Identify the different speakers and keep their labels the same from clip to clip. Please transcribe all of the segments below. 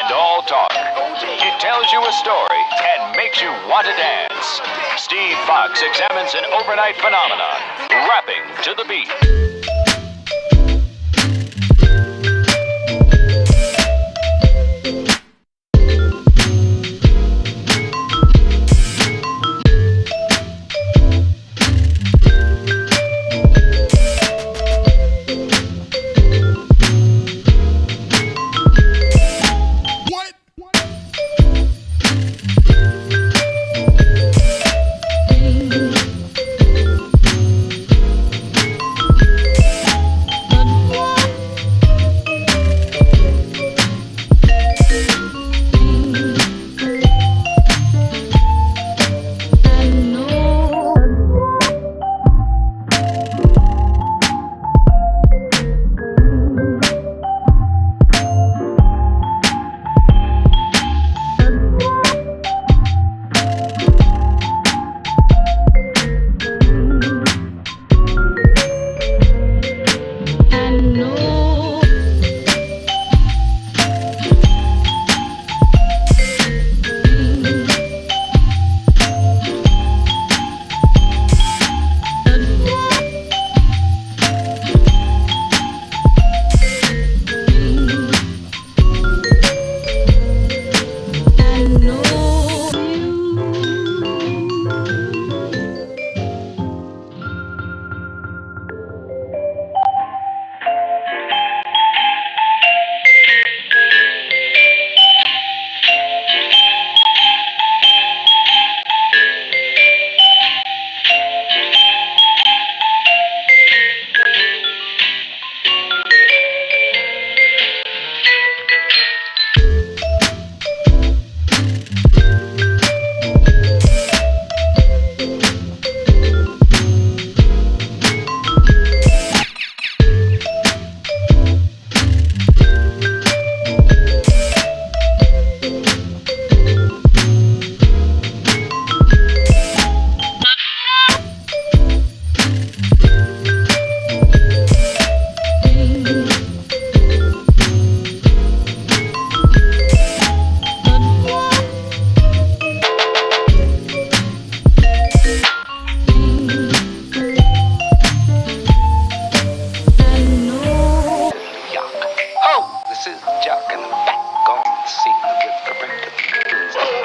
Speaker 1: and all talk. It tells you a story and makes you want to dance. Steve Fox examines an overnight phenomenon, rapping to the beat.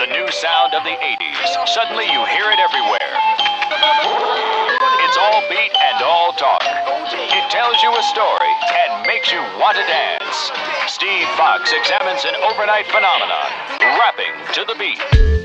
Speaker 1: The new sound of the 80s. Suddenly you hear it everywhere. It's all beat and all talk. It tells you a story and makes you want to dance. Steve Fox examines an overnight phenomenon, rapping to the beat.